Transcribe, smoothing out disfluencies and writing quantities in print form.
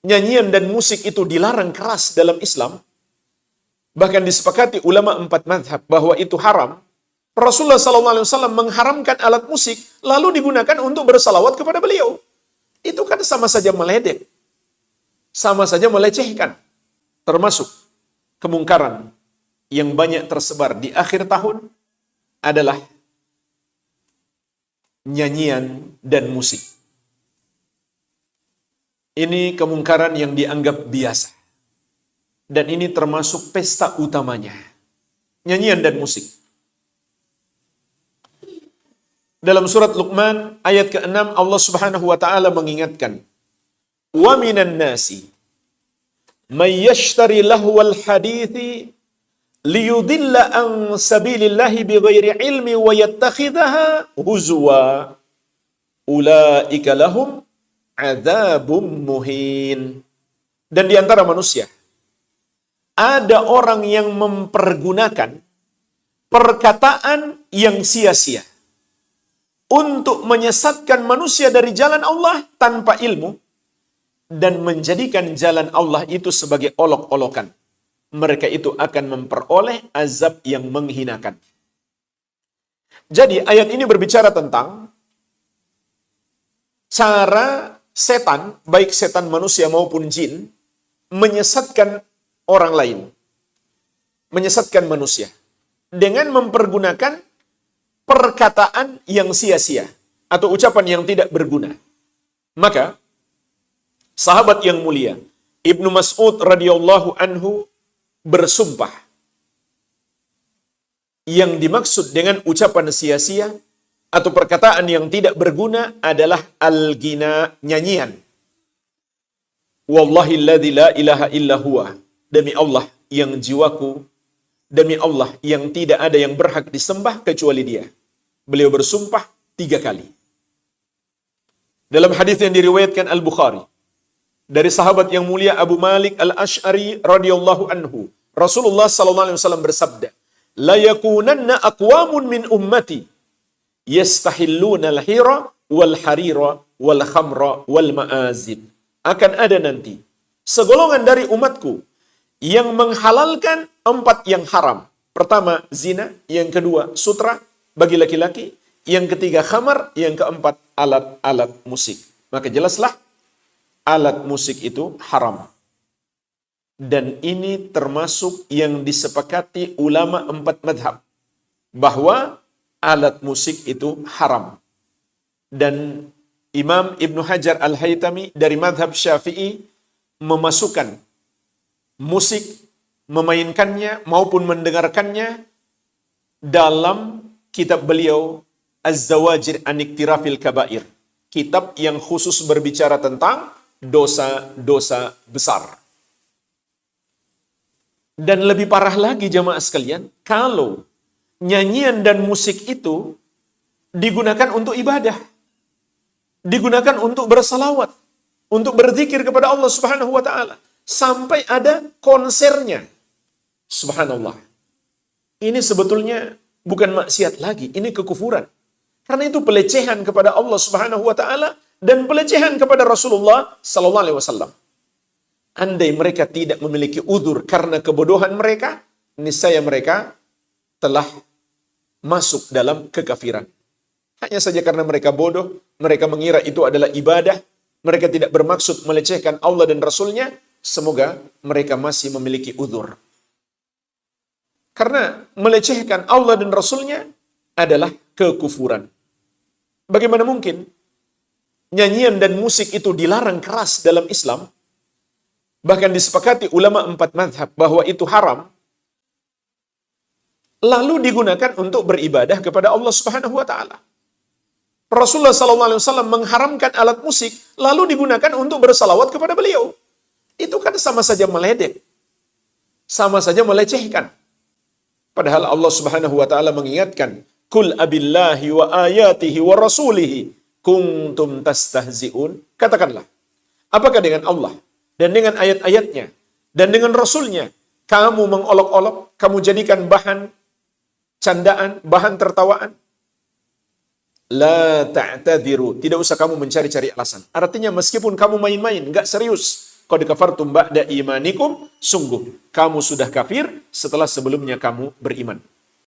nyanyian dan musik itu dilarang keras dalam Islam, bahkan disepakati ulama 4 mazhab bahwa itu haram, Rasulullah SAW mengharamkan alat musik lalu digunakan untuk bersalawat kepada beliau. Itu kan sama saja meledek, sama saja melecehkan. Termasuk kemungkaran yang banyak tersebar di akhir tahun adalah nyanyian dan musik. Ini kemungkaran yang dianggap biasa. Dan ini termasuk pesta utamanya. Nyanyian dan musik. Dalam surat Luqman ayat ke-6 Allah Subhanahu wa taala mengingatkan, "Wa minan nasi may yashtari lahwal hadithi liyudilla an sabilillahi bighairi ilmi wa yattakhidhaha huzwa ulaika lahum adzabum muhin." Dan di antara manusia ada orang yang mempergunakan perkataan yang sia-sia untuk menyesatkan manusia dari jalan Allah tanpa ilmu dan menjadikan jalan Allah itu sebagai olok-olokan. Mereka itu akan memperoleh azab yang menghinakan. Jadi ayat ini berbicara tentang cara setan, baik setan manusia maupun jin, menyesatkan orang lain, menyesatkan manusia dengan mempergunakan perkataan yang sia-sia atau ucapan yang tidak berguna. Maka sahabat yang mulia Ibnu Mas'ud radhiyallahu anhu bersumpah, yang dimaksud dengan ucapan sia-sia atau perkataan yang tidak berguna adalah al-ghina, nyanyian. Wallahi alladzi la ilaha illa huwa, demi Allah yang jiwaku, demi Allah yang tidak ada yang berhak disembah kecuali Dia. Beliau bersumpah 3 kali. Dalam hadis yang diriwayatkan Al-Bukhari dari sahabat yang mulia Abu Malik Al-Asy'ari radhiyallahu anhu, Rasulullah sallallahu alaihi wasallam bersabda, "La yakunanna aqwamun min ummati yastahilluna al-hira wal harira wal khamra wal ma'azib." Akan ada nanti segolongan dari umatku yang menghalalkan 4 yang haram. Pertama, zina. Yang kedua, sutra bagi laki-laki. Yang ketiga, khamar. Yang keempat, alat-alat musik. Maka jelaslah, alat musik itu haram. Dan ini termasuk yang disepakati ulama 4 madhab, bahwa alat musik itu haram. Dan Imam Ibnu Hajar Al-Haytami dari madhab Syafi'i memasukkan musik, memainkannya maupun mendengarkannya dalam kitab beliau Az-Zawajir an Iktirafil Kabair, kitab yang khusus berbicara tentang dosa-dosa besar. Dan lebih parah lagi jamaah sekalian, kalau nyanyian dan musik itu digunakan untuk ibadah, digunakan untuk bersalawat, untuk berzikir kepada Allah Subhanahu wa taala, sampai ada konsernya. Subhanallah. Ini sebetulnya bukan maksiat lagi, ini kekufuran. Karena itu pelecehan kepada Allah Subhanahu wa taala dan pelecehan kepada Rasulullah sallallahu alaihi wasallam. Andai mereka tidak memiliki uzur karena kebodohan mereka, niscaya mereka telah masuk dalam kekafiran. Hanya saja karena mereka bodoh, mereka mengira itu adalah ibadah, mereka tidak bermaksud melecehkan Allah dan Rasulnya, semoga mereka masih memiliki uzur. Karena melecehkan Allah dan Rasulnya adalah kekufuran. Bagaimana mungkin nyanyian dan musik itu dilarang keras dalam Islam, bahkan disepakati ulama 4 mazhab bahwa itu haram, lalu digunakan untuk beribadah kepada Allah Subhanahu wa taala. Rasulullah SAW mengharamkan alat musik, lalu digunakan untuk bersalawat kepada beliau. Itu kan sama saja meledek, sama saja melecehkan. Padahal Allah Subhanahu wa taala mengingatkan, "Qul abillahi wa ayatihi wa rasulihi kuntum tastahzi'un." Katakanlah, apakah dengan Allah dan dengan ayat-ayatnya dan dengan Rasulnya kamu mengolok-olok, kamu jadikan bahan candaan, bahan tertawaan? La ta'tadiru, tidak usah kamu mencari-cari alasan. Artinya meskipun kamu main-main, enggak serius qad kafartum ba'da imanikum, sungguh kamu sudah kafir setelah sebelumnya kamu beriman.